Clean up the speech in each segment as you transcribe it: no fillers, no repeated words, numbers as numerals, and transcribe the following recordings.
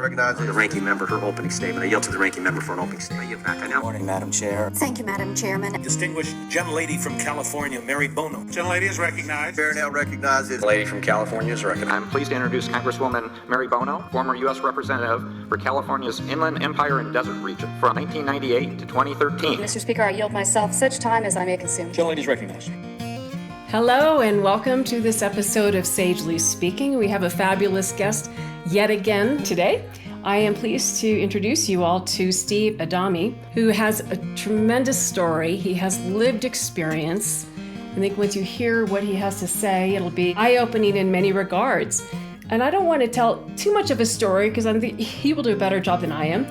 recognize the ranking member for opening statement. I yield to the ranking member for an opening statement. I yield back. Good morning, Madam Chair. Thank you, Madam Chairman. Distinguished gentlelady from California, Mary Bono. Gentlelady is recognized. Chair now recognizes The lady from California is recognized. I'm pleased to introduce Congresswoman Mary Bono, former U.S. Representative for California's Inland Empire and Desert Region from 1998 to 2013. Mr. Speaker, I yield myself such time as I may consume. Gentlelady is recognized. Hello and welcome to this episode of Sagely Speaking. We have a fabulous guest yet again today. I am pleased to introduce you all to Steve Adami, who has a tremendous story. He has lived experience. I think once you hear what he has to say, it'll be eye-opening in many regards. And I don't want to tell too much of his story because I think he will do a better job than I am.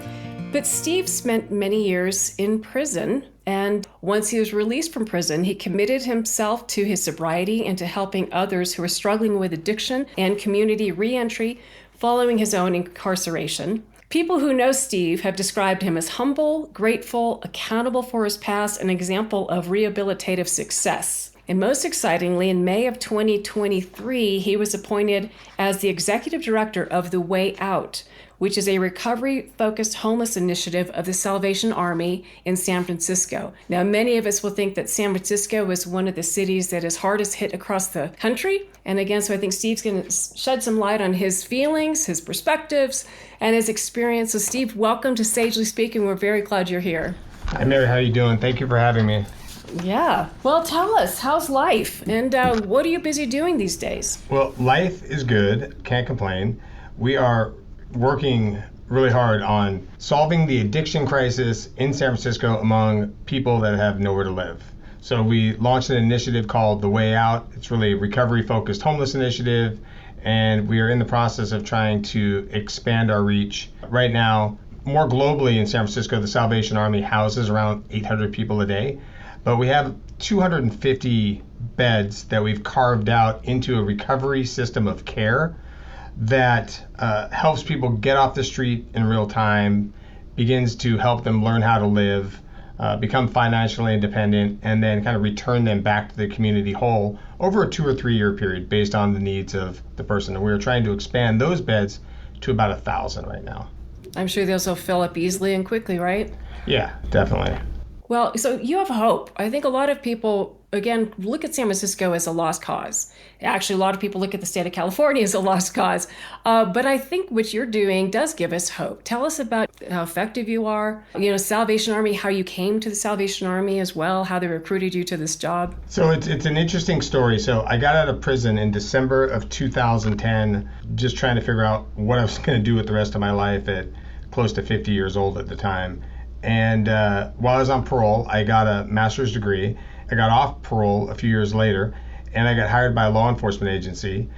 But Steve spent many years in prison, and once he was released from prison, he committed himself to his sobriety and to helping others who are struggling with addiction and community reentry following his own incarceration. People who know Steve have described him as humble, grateful, accountable for his past, an example of rehabilitative success. And most excitingly, in May of 2023, he was appointed as the executive director of The Way Out, which is a recovery-focused homeless initiative of the Salvation Army in San Francisco. Now, many of us will think that San Francisco is one of the cities that is hardest hit across the country. And again, so I think Steve's going to shed some light on his feelings, his perspectives, and his experience. So Steve, welcome to Sagely Speaking. We're very glad you're here. Hi, Mary. How are you doing? Thank you for having me. Yeah. Well, tell us, how's life? And what are you busy doing these days? Well, life is good. Can't complain. We are working really hard on solving the addiction crisis in San Francisco among people that have nowhere to live. So we launched an initiative called The Way Out. It's really a recovery-focused homeless initiative, and we are in the process of trying to expand our reach. Right now, more globally in San Francisco, the Salvation Army houses around 800 people a day, but we have 250 beds that we've carved out into a recovery system of care that helps people get off the street in real time, begins to help them learn how to live, become financially independent, and then kind of return them back to the community whole over a 2 or 3 year period based on the needs of the person. And we're trying to expand those beds to about 1,000 right now. I'm sure those will fill up easily and quickly, right? Yeah, definitely. Well, so you have hope. I think a lot of people, again, look at San Francisco as a lost cause. Actually, a lot of people look at the state of California as a lost cause. But I think what you're doing does give us hope. Tell us about how effective you are. You know, Salvation Army, how you came to the Salvation Army as well, how they recruited you to this job. So it's an interesting story. So I got out of prison in December of 2010, just trying to figure out what I was going to do with the rest of my life at close to 50 years old at the time. And while I was on parole, I got a master's degree. I got off parole a few years later, and I got hired by a law enforcement agency,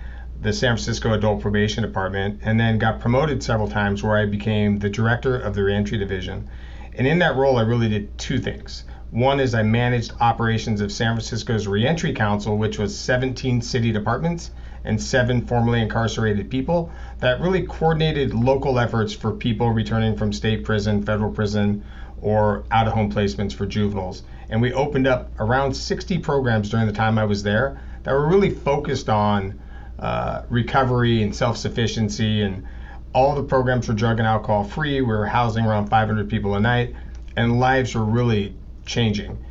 the San Francisco Adult Probation Department, and then got promoted several times where I became the director of the reentry division. And in that role, I really did two things. One is I managed operations of San Francisco's Reentry Council, which was 17 city departments and 7 formerly incarcerated people that really coordinated local efforts for people returning from state prison, federal prison, or out-of-home placements for juveniles. And we opened up around 60 programs during the time I was there that were really focused on recovery and self-sufficiency, and all the programs were drug and alcohol free. We were housing around 500 people a night, and lives were really changing.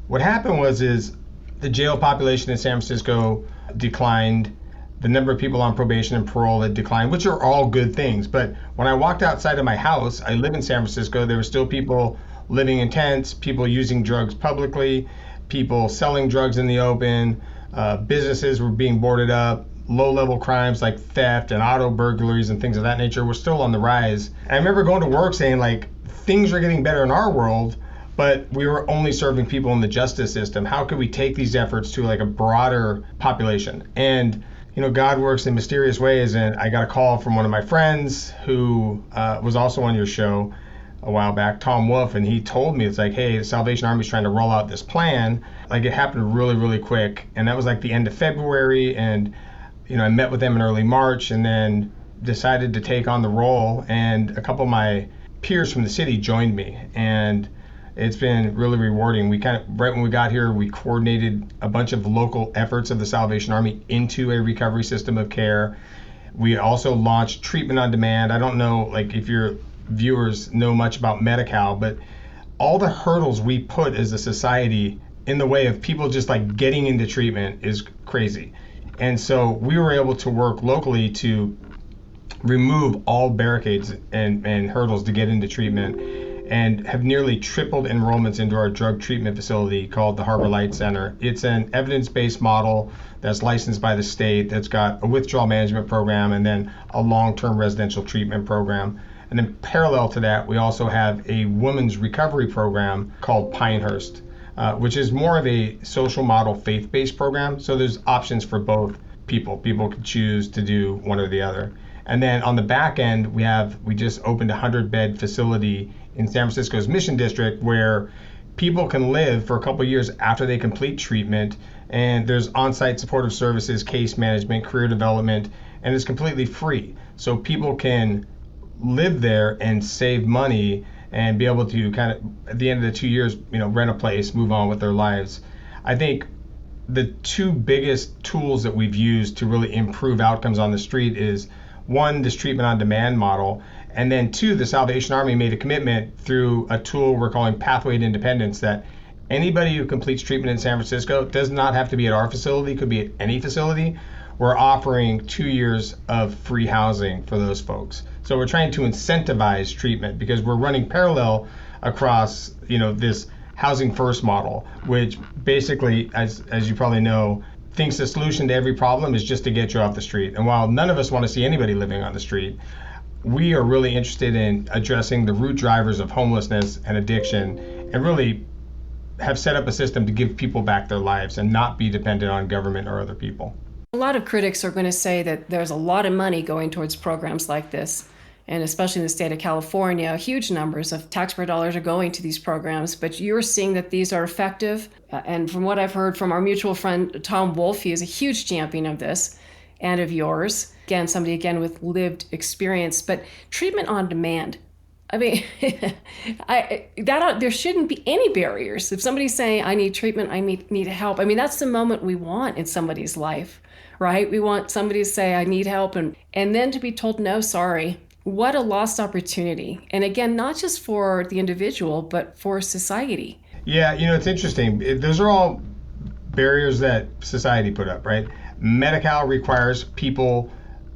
What happened is the jail population in San Francisco declined. The number of people on probation and parole had declined, which are all good things. But when I walked outside of my house, I live in San Francisco, there were still people living in tents, people using drugs publicly, people selling drugs in the open, businesses were being boarded up, low-level crimes like theft and auto burglaries and things of that nature were still on the rise. And I remember going to work saying, like, things are getting better in our world, but we were only serving people in the justice system. How could we take these efforts to like a broader population? And you know, God works in mysterious ways, and I got a call from one of my friends who was also on your show a while back, Tom Wolf, and he told me, it's like, hey, the Salvation Army's trying to roll out this plan. Like, it happened really, really quick, and that was like the end of February, and you know, I met with them in early March, and then decided to take on the role, and a couple of my peers from the city joined me, and it's been really rewarding. We kind of, right when we got here, we coordinated a bunch of local efforts of the Salvation Army into a recovery system of care. We also launched treatment on demand. I don't know like if your viewers know much about Medi-Cal, but all the hurdles we put as a society in the way of people just like getting into treatment is crazy. And so we were able to work locally to remove all barricades and hurdles to get into treatment, and have nearly tripled enrollments into our drug treatment facility called the Harbor Light Center. It's an evidence-based model that's licensed by the state, that's got a withdrawal management program and then a long-term residential treatment program. And then parallel to that, we also have a women's recovery program called Pinehurst, which is more of a social model faith-based program. So there's options for both people. People can choose to do one or the other. And then on the back end, we just opened a 100-bed facility in San Francisco's Mission District where people can live for a couple of years after they complete treatment. And there's on-site supportive services, case management, career development, and it's completely free. So people can live there and save money and be able to kind of, at the end of the 2 years, rent a place, move on with their lives. I think the two biggest tools that we've used to really improve outcomes on the street is, one, this treatment on demand model, and then two, the Salvation Army made a commitment through a tool we're calling Pathway to Independence that anybody who completes treatment in San Francisco does not have to be at our facility, could be at any facility. We're offering 2 years of free housing for those folks. So we're trying to incentivize treatment because we're running parallel across, this housing first model, which basically, as you probably know, thinks the solution to every problem is just to get you off the street. And while none of us want to see anybody living on the street, we are really interested in addressing the root drivers of homelessness and addiction, and really have set up a system to give people back their lives and not be dependent on government or other people. A lot of critics are going to say that there's a lot of money going towards programs like this, and especially in the state of California, huge numbers of taxpayer dollars are going to these programs, but you're seeing that these are effective. And from what I've heard from our mutual friend, Tom Wolfe, he is a huge champion of this and of yours. Again, somebody with lived experience, but treatment on demand. I mean, there shouldn't be any barriers. If somebody's saying, I need treatment, I need help, I mean, that's the moment we want in somebody's life, right? We want somebody to say, I need help, and then to be told, no, sorry. What a lost opportunity. And again, not just for the individual, but for society. Yeah, it's interesting. Those are all barriers that society put up, right? Medi-Cal requires people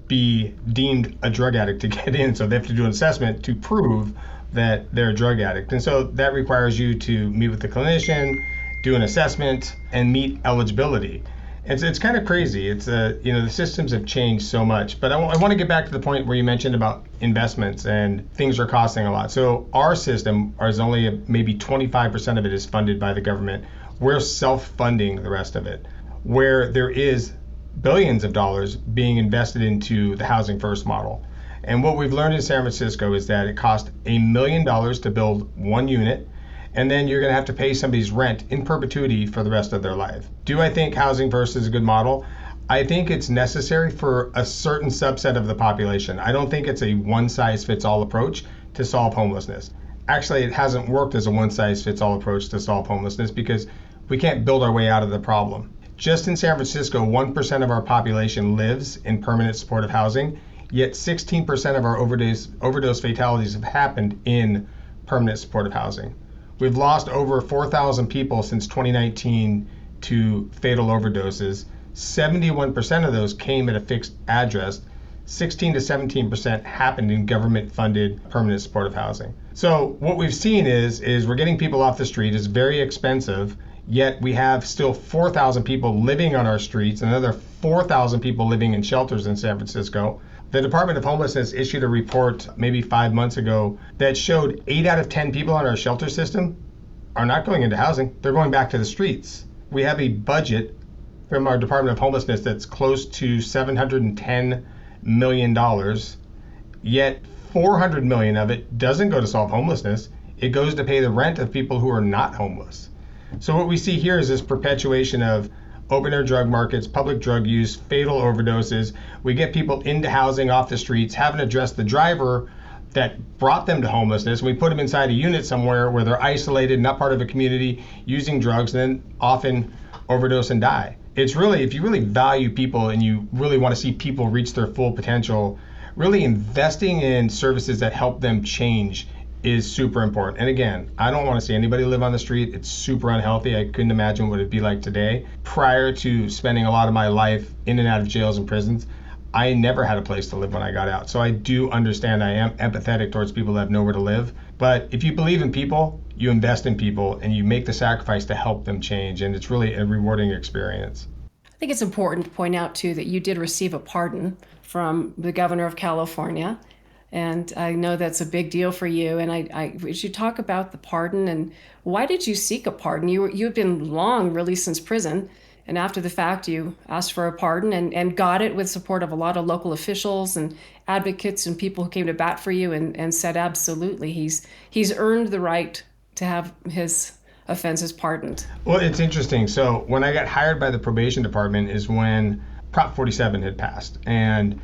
be deemed a drug addict to get in. So they have to do an assessment to prove that they're a drug addict. And so that requires you to meet with the clinician, do an assessment, and meet eligibility. And so it's kind of crazy. It's the systems have changed so much. But I want to get back to the point where you mentioned about investments and things are costing a lot. So our system is only maybe 25% of it is funded by the government. We're self-funding the rest of it, where there is billions of dollars being invested into the housing first model. And what we've learned in San Francisco is that it costs $1 million to build one unit, and then you're going to have to pay somebody's rent in perpetuity for the rest of their life. Do I think housing first is a good model? I think it's necessary for a certain subset of the population. I don't think it's a one-size-fits-all approach to solve homelessness. Actually, it hasn't worked as a one-size-fits-all approach to solve homelessness because we can't build our way out of the problem. Just in San Francisco, 1% of our population lives in permanent supportive housing, yet 16% of our overdose fatalities have happened in permanent supportive housing. We've lost over 4,000 people since 2019 to fatal overdoses. 71% of those came at a fixed address. 16 to 17% happened in government-funded permanent supportive housing. So what we've seen is we're getting people off the street. It's very expensive, yet we have still 4,000 people living on our streets, another 4,000 people living in shelters in San Francisco. The Department of Homelessness issued a report maybe 5 months ago that showed 8 out of 10 people on our shelter system are not going into housing. They're going back to the streets. We have a budget from our Department of Homelessness that's close to $710 million, yet $400 million of it doesn't go to solve homelessness. It goes to pay the rent of people who are not homeless. So what we see here is this perpetuation of open air drug markets, public drug use, fatal overdoses. We get people into housing off the streets, haven't addressed the driver that brought them to homelessness. We put them inside a unit somewhere where they're isolated, not part of a community, using drugs, and then often overdose and die. it's really, if you really value people and you really want to see people reach their full potential, really investing in services that help them change is super important. And again, I don't want to see anybody live on the street. It's super unhealthy. I couldn't imagine what it'd be like today. Prior to spending a lot of my life in and out of jails and prisons, I never had a place to live when I got out. So I do understand, I am empathetic towards people that have nowhere to live. But if you believe in people, you invest in people and you make the sacrifice to help them change. And it's really a rewarding experience. I think it's important to point out, too, that you did receive a pardon from the governor of California. And I know that's a big deal for you. And would you talk about the pardon and why did you seek a pardon? You've been long released since prison. And after the fact, you asked for a pardon and got it with support of a lot of local officials and advocates and people who came to bat for you and said, absolutely, he's earned the right to have his offenses pardoned. Well, it's interesting. So when I got hired by the probation department is when Prop 47 had passed. And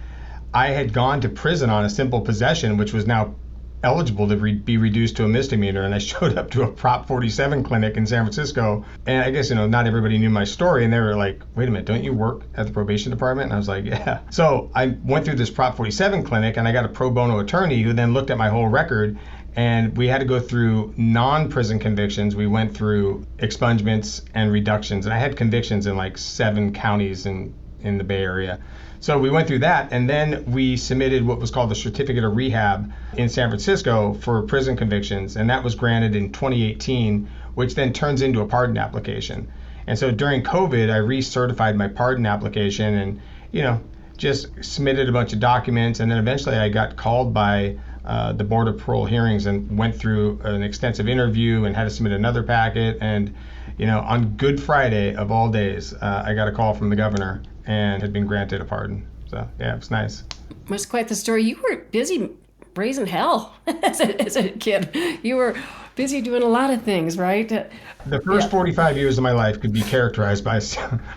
I had gone to prison on a simple possession, which was now eligible to be reduced to a misdemeanor. And I showed up to a Prop 47 clinic in San Francisco. And I guess, not everybody knew my story. And they were like, wait a minute, don't you work at the probation department? And I was like, yeah. So I went through this Prop 47 clinic and I got a pro bono attorney who then looked at my whole record. And we had to go through non-prison convictions. We went through expungements and reductions. And I had convictions in like 7 counties in the Bay Area. So we went through that, and then we submitted what was called the Certificate of Rehab in San Francisco for prison convictions, and that was granted in 2018, which then turns into a pardon application. And so during COVID, I recertified my pardon application and, just submitted a bunch of documents, and then eventually I got called by the Board of Parole Hearings and went through an extensive interview and had to submit another packet. And, on Good Friday of all days, I got a call from the governor and had been granted a pardon. So, yeah, it was nice. It was quite the story. You were busy raising hell as a kid. You were busy doing a lot of things, right? The first 45 years of my life could be characterized by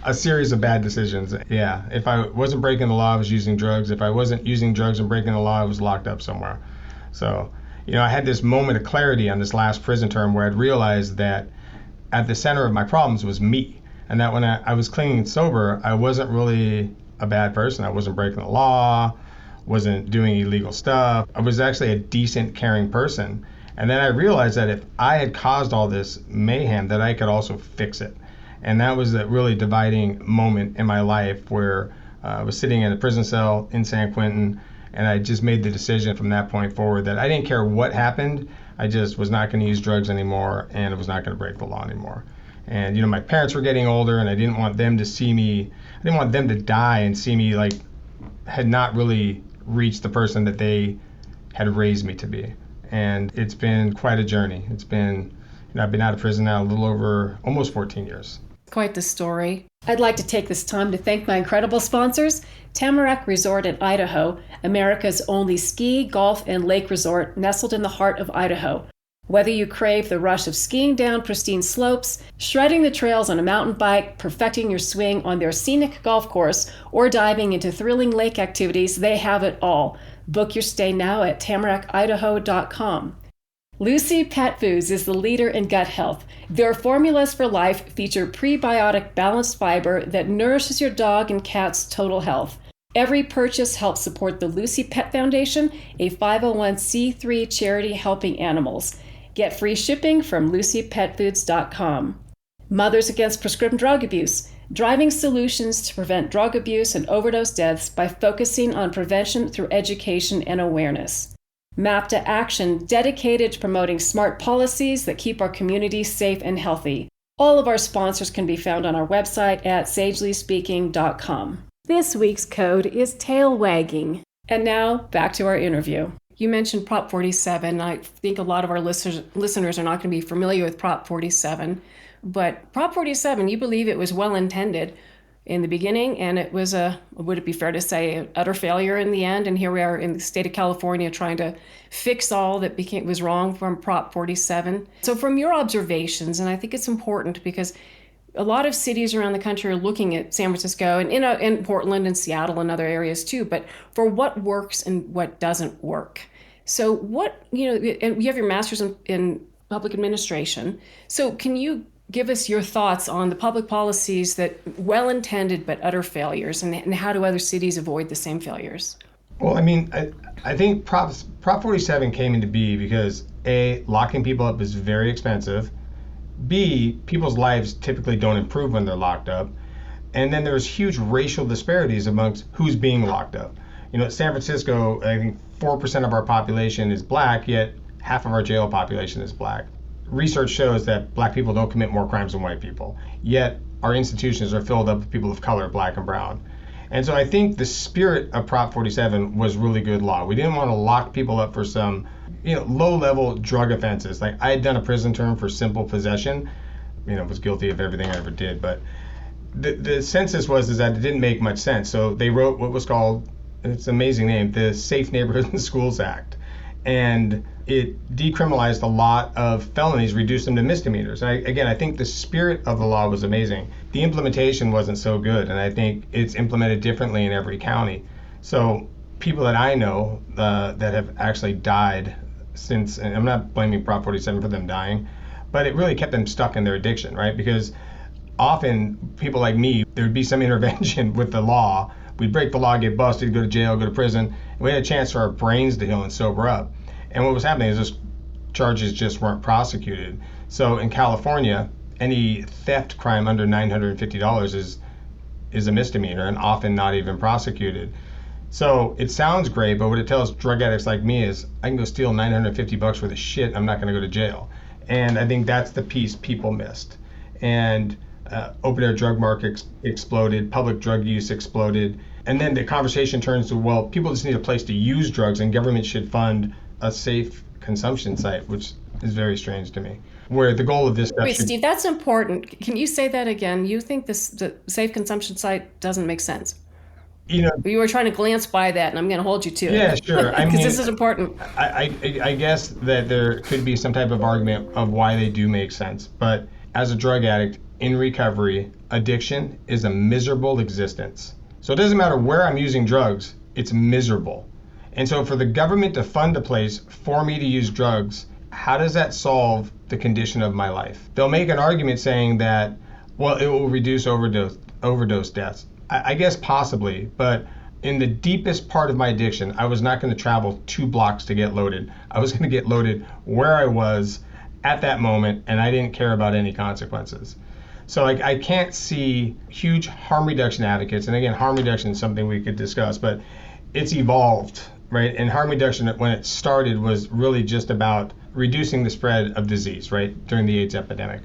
a series of bad decisions. Yeah, if I wasn't breaking the law, I was using drugs. If I wasn't using drugs and breaking the law, I was locked up somewhere. So, I had this moment of clarity on this last prison term where I'd realized that at the center of my problems was me. And that when I was clean and sober, I wasn't really a bad person. I wasn't breaking the law, wasn't doing illegal stuff. I was actually a decent, caring person. And then I realized that if I had caused all this mayhem, that I could also fix it. And that was a really dividing moment in my life where I was sitting in a prison cell in San Quentin, and I just made the decision from that point forward that I didn't care what happened. I just was not going to use drugs anymore, and I was not going to break the law anymore. And, my parents were getting older, and I didn't want them to see me, I didn't want them to die and see me like had not really reached the person that they had raised me to be. And it's been quite a journey. It's been, I've been out of prison now a little over almost 14 years. Quite the story. I'd like to take this time to thank my incredible sponsors, Tamarack Resort in Idaho, America's only ski, golf, and lake resort nestled in the heart of Idaho. Whether you crave the rush of skiing down pristine slopes, shredding the trails on a mountain bike, perfecting your swing on their scenic golf course, or diving into thrilling lake activities, they have it all. Book your stay now at tamarackidaho.com. Lucy Pet Foods is the leader in gut health. Their formulas for life feature prebiotic balanced fiber that nourishes your dog and cat's total health. Every purchase helps support the Lucy Pet Foundation, a 501c3 charity helping animals. Get free shipping from lucypetfoods.com. Mothers Against Prescription Drug Abuse, driving solutions to prevent drug abuse and overdose deaths by focusing on prevention through education and awareness. Map to Action, dedicated to promoting smart policies that keep our communities safe and healthy. All of our sponsors can be found on our website at sagelyspeaking.com. This week's code is tail wagging. And now, back to our interview. You mentioned Prop 47. I think a lot of our listeners are not going to be familiar with Prop 47. But Prop 47, you believe it was well intended in the beginning, and it was would it be fair to say, an utter failure in the end? And here we are in the state of California trying to fix all that was wrong from Prop 47. So from your observations, and I think it's important because a lot of cities around the country are looking at San Francisco and in Portland and Seattle and other areas too, but for what works and what doesn't work. So and you have your master's in public administration. So can you give us your thoughts on the public policies that well-intended but utter failures, and how do other cities avoid the same failures? Well, I think Prop 47 came into being because A, locking people up is very expensive. B, people's lives typically don't improve when they're locked up. And then there's huge racial disparities amongst who's being locked up. San Francisco, I think 4% of our population is black, yet half of our jail population is black. Research shows that black people don't commit more crimes than white people, yet our institutions are filled up with people of color, black and brown. And so I think the spirit of Prop 47 was really good law. We didn't want to lock people up for some, low-level drug offenses. Like, I had done a prison term for simple possession, was guilty of everything I ever did. But the census is that it didn't make much sense. So they wrote what was called, it's an amazing name, the Safe Neighborhood and Schools Act. And it decriminalized a lot of felonies, reduced them to misdemeanors. And I think the spirit of the law was amazing. The implementation wasn't so good, and I think it's implemented differently in every county. So people that I know that have actually died since, and I'm not blaming Prop 47 for them dying, but it really kept them stuck in their addiction, right? Because often people like me, there'd be some intervention with the law. We'd break the law, get busted, go to jail, go to prison. And we had a chance for our brains to heal and sober up. And what was happening is those charges just weren't prosecuted. So in California, any theft crime under $950 is a misdemeanor and often not even prosecuted. So it sounds great, but what it tells drug addicts like me is I can go steal $950 worth of shit and I'm not going to go to jail. And I think that's the piece people missed. And open air drug market exploded, public drug use exploded. And then the conversation turns to, well, people just need a place to use drugs and government should fund a safe consumption site, which is very strange to me. Where the goal of this stuff Wait, Steve, that's important. Can you say that again? You think the safe consumption site doesn't make sense? You were trying to glance by that, and I'm going to hold you to it. Yeah, sure. Because this is important. I guess that there could be some type of argument of why they do make sense. But as a drug addict in recovery, addiction is a miserable existence. So it doesn't matter where I'm using drugs, it's miserable. And so for the government to fund a place for me to use drugs, how does that solve the condition of my life? They'll make an argument saying that, well, it will reduce overdose deaths. I guess possibly, but in the deepest part of my addiction, I was not going to travel 2 blocks to get loaded. I was going to get loaded where I was at that moment, and I didn't care about any consequences. So I can't see huge harm reduction advocates, and again, harm reduction is something we could discuss, but it's evolved, right? And harm reduction, when it started, was really just about reducing the spread of disease, right, during the AIDS epidemic.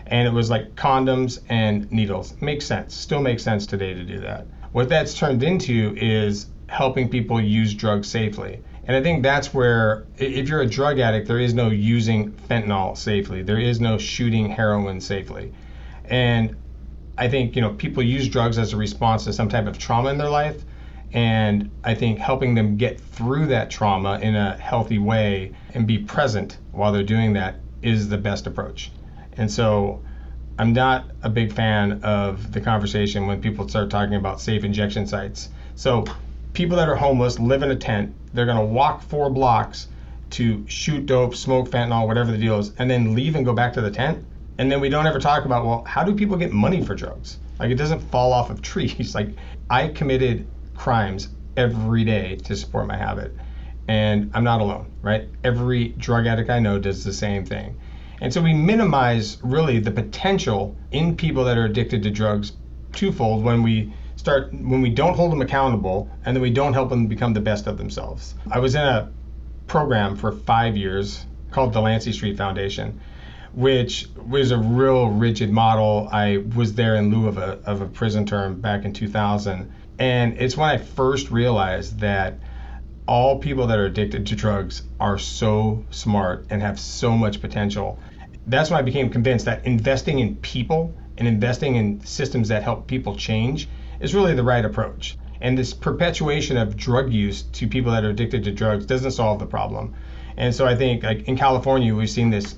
And it was like condoms and needles. Makes sense, still makes sense today to do that. What that's turned into is helping people use drugs safely. And I think that's where, if you're a drug addict, there is no using fentanyl safely. There is no shooting heroin safely. And I think, people use drugs as a response to some type of trauma in their life. And I think helping them get through that trauma in a healthy way and be present while they're doing that is the best approach. And so I'm not a big fan of the conversation when people start talking about safe injection sites. So people that are homeless live in a tent. They're going to walk 4 blocks to shoot dope, smoke fentanyl, whatever the deal is, and then leave and go back to the tent. And then we don't ever talk about, well, how do people get money for drugs? Like, it doesn't fall off of trees. Like, I committed crimes every day to support my habit. And I'm not alone, right? Every drug addict I know does the same thing. And so we minimize really the potential in people that are addicted to drugs twofold when we don't hold them accountable and then we don't help them become the best of themselves. I was in a program for 5 years called Delancey Street Foundation, which was a real rigid model. I was there in lieu of a prison term back in 2000. And it's when I first realized that all people that are addicted to drugs are so smart and have so much potential. That's when I became convinced that investing in people and investing in systems that help people change is really the right approach. And this perpetuation of drug use to people that are addicted to drugs doesn't solve the problem. And so I think, like, in California, we've seen this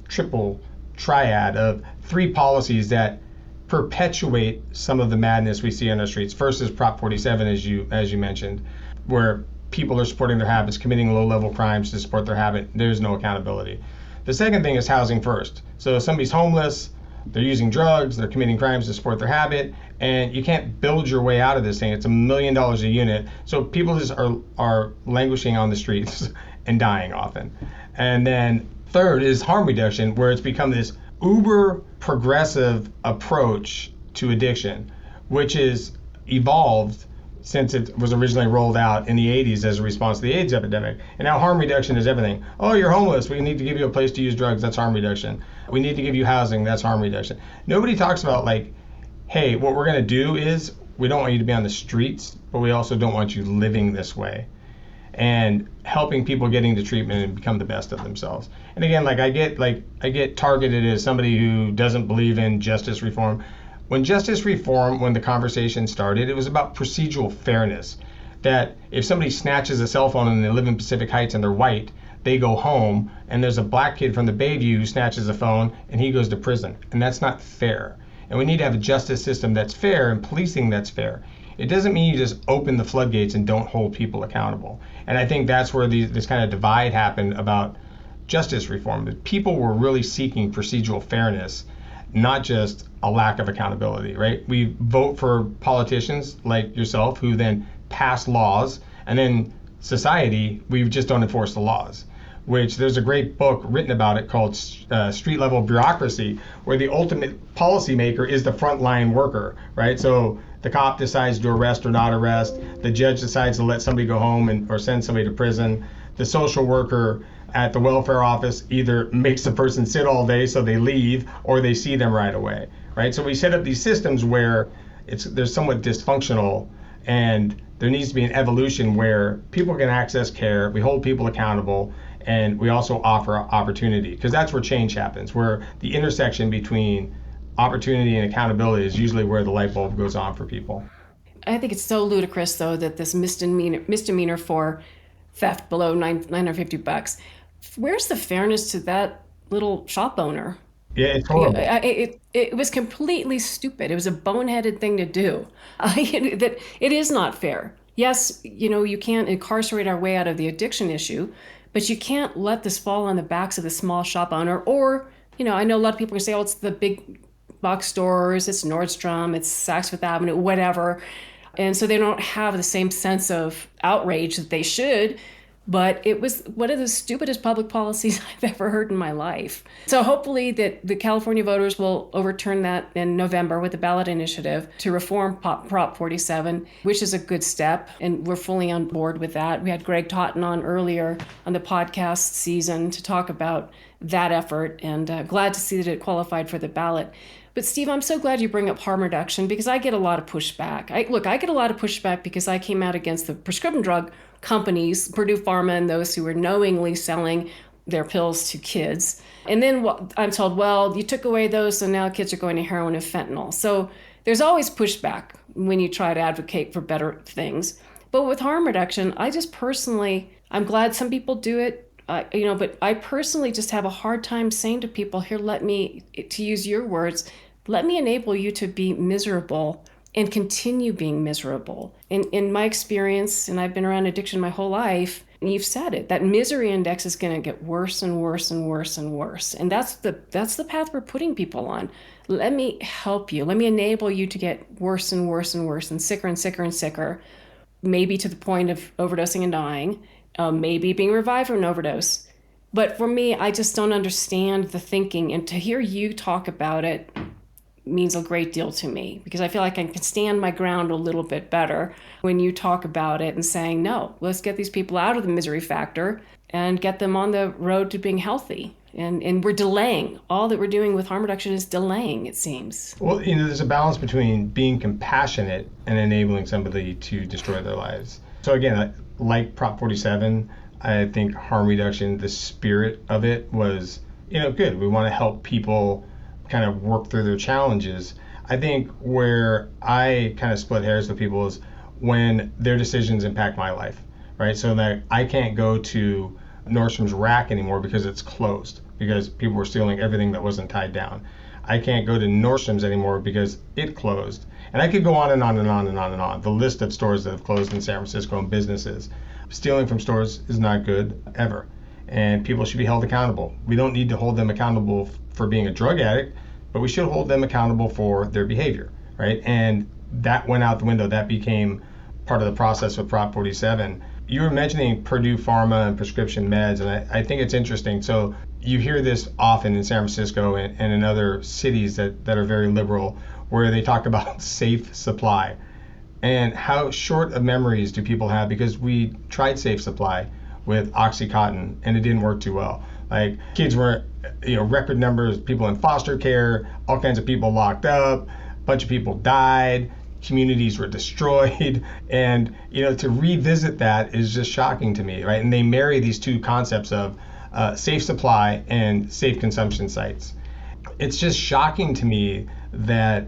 triple triad of 3 policies that perpetuate some of the madness we see on our streets. First is Prop 47, as you mentioned, where people are supporting their habits, committing low-level crimes to support their habit. There's no accountability. The second thing is housing first. So if somebody's homeless, they're using drugs, they're committing crimes to support their habit, and you can't build your way out of this thing. It's $1 million a unit. So people just are languishing on the streets and dying often. And then third is harm reduction, where it's become this uber progressive approach to addiction, which is evolved since it was originally rolled out in the 80s as a response to the AIDS epidemic. And now harm reduction is everything. Oh, you're homeless. We need to give you a place to use drugs. That's harm reduction. We need to give you housing. That's harm reduction. Nobody talks about like, hey, what we're going to do is we don't want you to be on the streets, but we also don't want you living this way. And helping people get into treatment and become the best of themselves. And again, I get targeted as somebody who doesn't believe in justice reform. When justice reform, when the conversation started, it was about procedural fairness. That if somebody snatches a cell phone and they live in Pacific Heights and they're white, they go home, and there's a black kid from the Bayview who snatches a phone and he goes to prison. And that's not fair. And we need to have a justice system that's fair and policing that's fair. It doesn't mean you just open the floodgates and don't hold people accountable. And I think that's where this kind of divide happened about justice reform. That people were really seeking procedural fairness, not just a lack of accountability, right? We vote for politicians like yourself who then pass laws, and then society, we just don't enforce the laws. Which there's a great book written about it called Street Level Bureaucracy, where the ultimate policymaker is the frontline worker, right? So the cop decides to arrest or not arrest. The judge decides to let somebody go home or send somebody to prison. The social worker at the welfare office either makes the person sit all day so they leave, or they see them right away, right? So we set up these systems where they're somewhat dysfunctional, and there needs to be an evolution where people can access care, we hold people accountable, and we also offer opportunity, because that's where change happens, where the intersection between opportunity and accountability is usually where the light bulb goes on for people. I think it's so ludicrous, though, that this misdemeanor for theft below $950, where's the fairness to that little shop owner? Yeah, it's horrible. It was completely stupid. It was a boneheaded thing to do. That it is not fair. Yes, you can't incarcerate our way out of the addiction issue, but you can't let this fall on the backs of the small shop owner. Or, I know a lot of people say, oh, it's the big box stores, it's Nordstrom, it's Saks Fifth Avenue, whatever. And so they don't have the same sense of outrage that they should. But it was one of the stupidest public policies I've ever heard in my life. So hopefully that the California voters will overturn that in November with the ballot initiative to reform Prop 47, which is a good step. And we're fully on board with that. We had Greg Totten on earlier on the podcast season to talk about that effort, and glad to see that it qualified for the ballot. But Steve, I'm so glad you bring up harm reduction, because I get a lot of pushback. I get a lot of pushback because I came out against the prescription drug companies, Purdue Pharma, and those who were knowingly selling their pills to kids. And then I'm told, well, you took away those, so now kids are going to heroin and fentanyl. So there's always pushback when you try to advocate for better things. But with harm reduction, I'm glad some people do it. But I personally just have a hard time saying to people, here, to use your words, let me enable you to be miserable and continue being miserable. In my experience, and I've been around addiction my whole life, and you've said it, that misery index is going to get worse and worse and worse and worse. And that's the path we're putting people on. Let me help you. Let me enable you to get worse and worse and worse and sicker and sicker and sicker, maybe to the point of overdosing and dying. Maybe being revived from an overdose. But for me, I just don't understand the thinking. And to hear you talk about it means a great deal to me, because I feel like I can stand my ground a little bit better when you talk about it and saying, no, let's get these people out of the misery factor and get them on the road to being healthy. And we're delaying. All that we're doing with harm reduction is delaying, it seems. Well, there's a balance between being compassionate and enabling somebody to destroy their lives. So again, like Prop 47, I think harm reduction, the spirit of it was, good. We want to help people kind of work through their challenges. I think where I kind of split hairs with people is when their decisions impact my life, right? So that I can't go to Nordstrom's rack anymore because it's closed, because people were stealing everything that wasn't tied down. I can't go to Nordstrom's anymore because it closed. And I could go on and on and on and on and on. The list of stores that have closed in San Francisco and businesses. Stealing from stores is not good, ever. and people should be held accountable. We don't need to hold them accountable for being a drug addict, but we should hold them accountable for their behavior, right? And that went out the window. That became part of the process with Prop 47. You were mentioning Purdue Pharma and prescription meds, and I think it's interesting. So you hear this often in San Francisco and in other cities that are very liberal, where they talk about safe supply. And how short of memories do people have? Because we tried safe supply with Oxycontin and it didn't work too well. Like, kids were, record numbers, people in foster care, all kinds of people locked up, a bunch of people died, communities were destroyed. And, to revisit that is just shocking to me, right? And they marry these two concepts of safe supply and safe consumption sites. It's just shocking to me that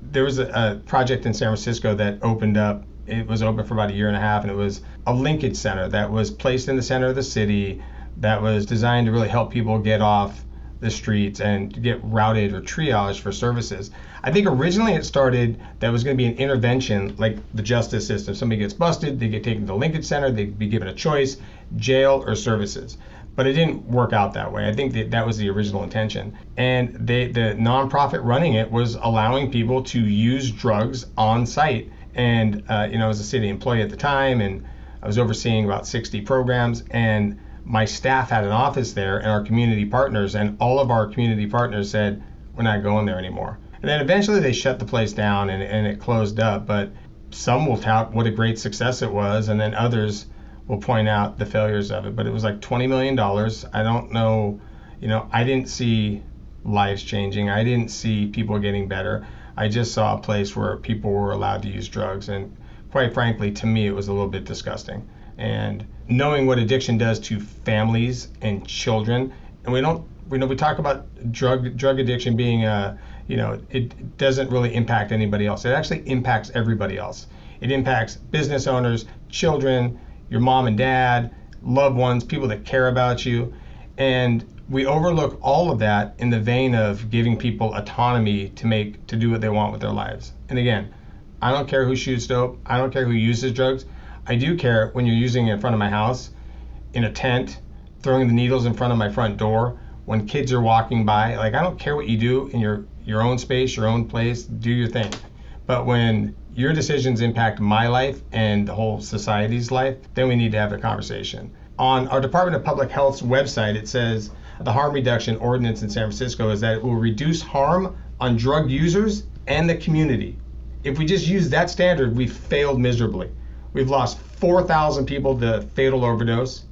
there was a project in San Francisco that opened up. It was open for about a year and a half, and it was a linkage center that was placed in the center of the city that was designed to really help people get off the streets and get routed or triaged for services. I think originally it started that was going to be an intervention like the justice system. Somebody gets busted, they get taken to the linkage center, they'd be given a choice, jail or services. But it didn't work out that way. I think that was the original intention. And the nonprofit running it was allowing people to use drugs on site. And I was a city employee at the time, and I was overseeing about 60 programs. And my staff had an office there, and our community partners, and all of our community partners said, we're not going there anymore. And then eventually they shut the place down and it closed up. But some will tout what a great success it was, and then others will point out the failures of it. But it was like $20 million. I don't know, I didn't see lives changing. I didn't see people getting better. I just saw a place where people were allowed to use drugs. And quite frankly, to me, it was a little bit disgusting. And knowing what addiction does to families and children, and we talk about drug addiction being it doesn't really impact anybody else. It actually impacts everybody else. It impacts business owners, children, your mom and dad, loved ones, people that care about you. And we overlook all of that in the vein of giving people autonomy to do what they want with their lives. And again, I don't care who shoots dope. I don't care who uses drugs. I do care when you're using it in front of my house, in a tent, throwing the needles in front of my front door, when kids are walking by. Like, I don't care what you do in your own space, your own place, do your thing. But when your decisions impact my life and the whole society's life, then we need to have a conversation. On our Department of Public Health's website, it says the harm reduction ordinance in San Francisco is that it will reduce harm on drug users and the community. If we just use that standard, we've failed miserably. We've lost 4,000 people to fatal overdose.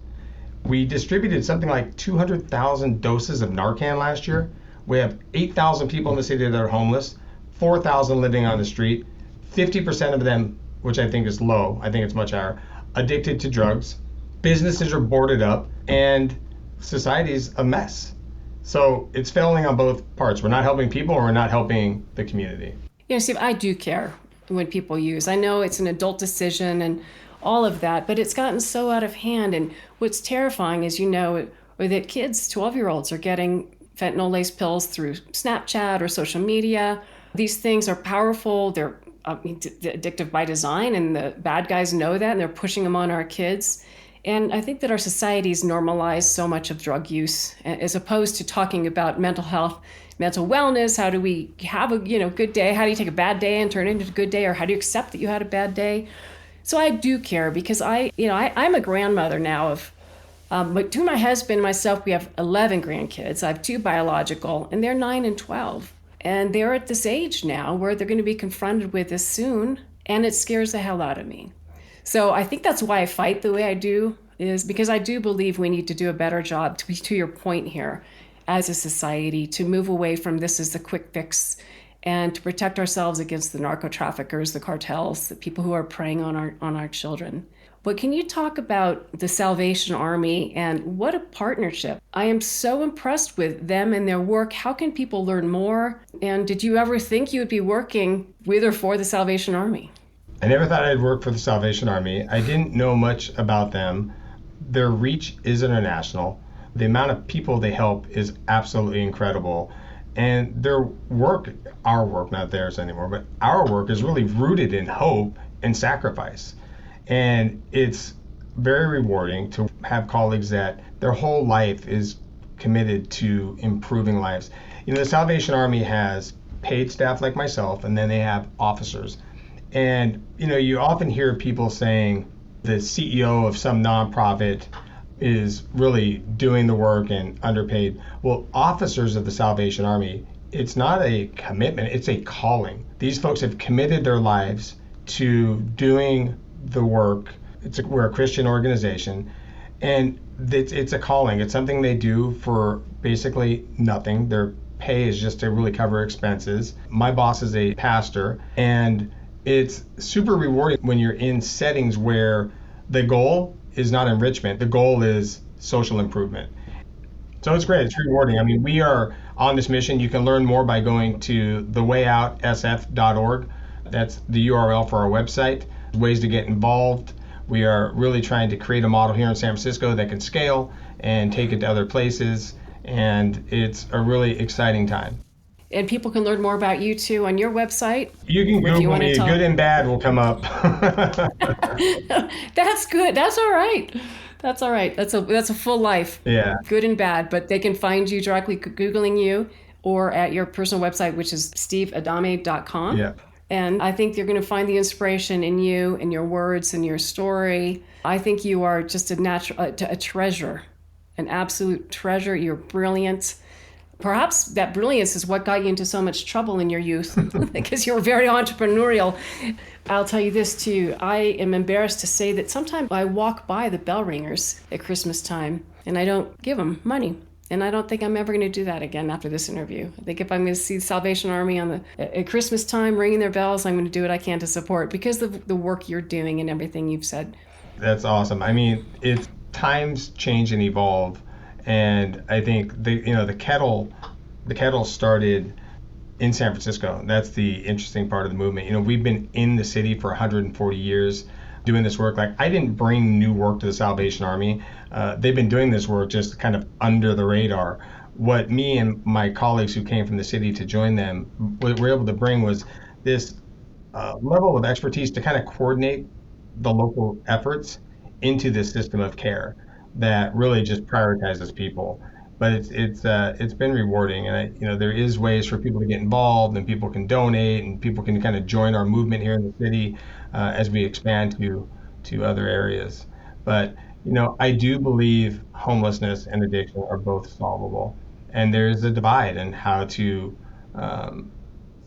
We distributed something like 200,000 doses of Narcan last year. We have 8,000 people in the city that are homeless, 4,000 living on the street, 50% of them, which I think is low, I think it's much higher, addicted to drugs. Businesses are boarded up, and society's a mess. So it's failing on both parts. We're not helping people, or we're not helping the community. Steve, I do care when people use. I know it's an adult decision and all of that, but it's gotten so out of hand. And what's terrifying is, that kids, 12-year-olds, are getting fentanyl-laced pills through Snapchat or social media. These things are powerful. They're addictive by design, and the bad guys know that, and they're pushing them on our kids. And I think that our society's normalized so much of drug use, as opposed to talking about mental health, mental wellness. How do we have a good day? How do you take a bad day and turn it into a good day? Or how do you accept that you had a bad day? So I do care, because I'm a grandmother now of, but to my husband and myself, we have 11 grandkids. I have 2 biological, and they're 9 and 12. And they're at this age now where they're going to be confronted with this soon, and it scares the hell out of me. So I think that's why I fight the way I do, is because I do believe we need to do a better job, to your point here, as a society, to move away from this as the quick fix and to protect ourselves against the narco traffickers, the cartels, the people who are preying on our children. But can you talk about the Salvation Army and what a partnership? I am so impressed with them and their work. How can people learn more? And did you ever think you would be working with or for the Salvation Army? I never thought I'd work for the Salvation Army. I didn't know much about them. Their reach is international. The amount of people they help is absolutely incredible. And their work, our work, not theirs anymore, but our work is really rooted in hope and sacrifice. And it's very rewarding to have colleagues that their whole life is committed to improving lives. The Salvation Army has paid staff like myself, and then they have officers. And, you often hear people saying the CEO of some nonprofit is really doing the work and underpaid. Well, officers of the Salvation Army, it's not a commitment, it's a calling. These folks have committed their lives to doing the work. We're a Christian organization, and it's a calling. It's something they do for basically nothing. Their pay is just to really cover expenses. My boss is a pastor, and it's super rewarding when you're in settings where the goal is not enrichment. The goal is social improvement. So it's great. It's rewarding. I mean, we are on this mission. You can learn more by going to thewayoutsf.org. That's the URL for our website. Ways to get involved. We are really trying to create a model here in San Francisco that can scale and take it to other places. And it's a really exciting time. And people can learn more about you too on your website. You can Google me. Good and bad will come up. That's good. That's all right. That's all right. That's a full life. Yeah. Good and bad, but they can find you directly Googling you or at your personal website, which is steveadami.com. Yeah. And I think you're going to find the inspiration in you and your words and your story. I think you are just a treasure, an absolute treasure. You're brilliant. Perhaps that brilliance is what got you into so much trouble in your youth because you were very entrepreneurial. I'll tell you this too. I am embarrassed to say that sometimes I walk by the bell ringers at Christmas time and I don't give them money. And I don't think I'm ever going to do that again after this interview. I think if I'm going to see the Salvation Army at Christmas time ringing their bells, I'm going to do what I can to support because of the work you're doing and everything you've said. That's awesome. I mean, it's times change and evolve. And I think the kettle started in San Francisco. That's the interesting part of the movement. We've been in the city for 140 years doing this work. Like, I didn't bring new work to the Salvation Army. They've been doing this work just kind of under the radar. What me and my colleagues who came from the city to join them, what we're able to bring was this level of expertise to kind of coordinate the local efforts into this system of care that really just prioritizes people. But it's been rewarding, and there is ways for people to get involved, and people can donate, and people can kind of join our movement here in the city as we expand to other areas. But I do believe homelessness and addiction are both solvable, and there's a divide in how to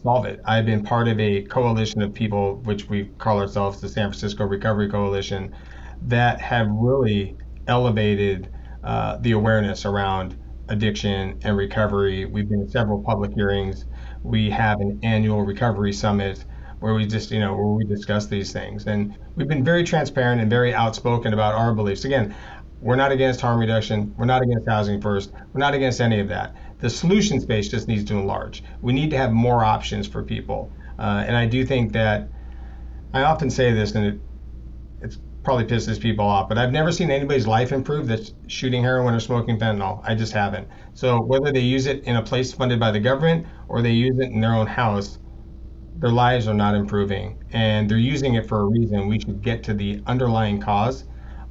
solve it. I've been part of a coalition of people, which we call ourselves the San Francisco Recovery Coalition, that have really elevated the awareness around addiction and recovery. We've been in several public hearings. We have an annual recovery summit where we just, where we discuss these things. And we've been very transparent and very outspoken about our beliefs. Again, we're not against harm reduction. We're not against housing first. We're not against any of that. The solution space just needs to enlarge. We need to have more options for people. And I do think that, I often say this, and it's probably pisses people off, but I've never seen anybody's life improve that's shooting heroin or smoking fentanyl. I just haven't. So whether they use it in a place funded by the government or they use it in their own house, their lives are not improving, and they're using it for a reason. We should get to the underlying cause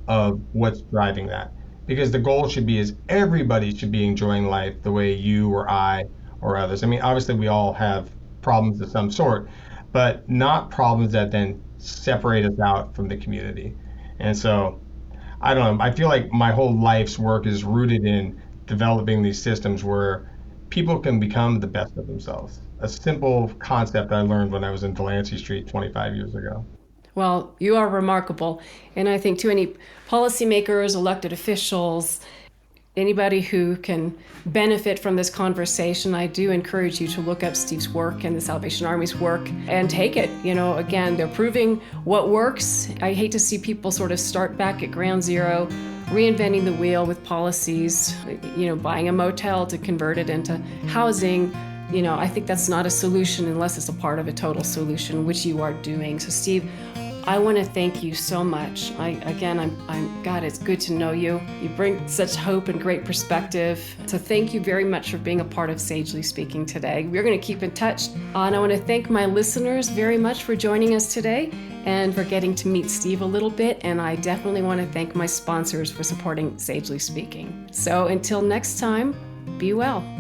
of what's driving that, because the goal should be is everybody should be enjoying life the way you or I or others. I mean, obviously we all have problems of some sort, but not problems that then separate us out from the community. And so, I don't know, I feel like my whole life's work is rooted in developing these systems where people can become the best of themselves. A simple concept I learned when I was in Delancey Street 25 years ago. Well, you are remarkable. And I think to any policymakers, elected officials, anybody who can benefit from this conversation, I do encourage you to look up Steve's work and the Salvation Army's work and take it. Again, they're proving what works. I hate to see people sort of start back at ground zero, reinventing the wheel with policies, buying a motel to convert it into housing. I think that's not a solution unless it's a part of a total solution, which you are doing. So Steve, I want to thank you so much. God, it's good to know you. You bring such hope and great perspective. So thank you very much for being a part of Sagely Speaking today. We're going to keep in touch. And I want to thank my listeners very much for joining us today. and for getting to meet Steve a little bit. And I definitely want to thank my sponsors for supporting Sagely Speaking. So until next time, be well.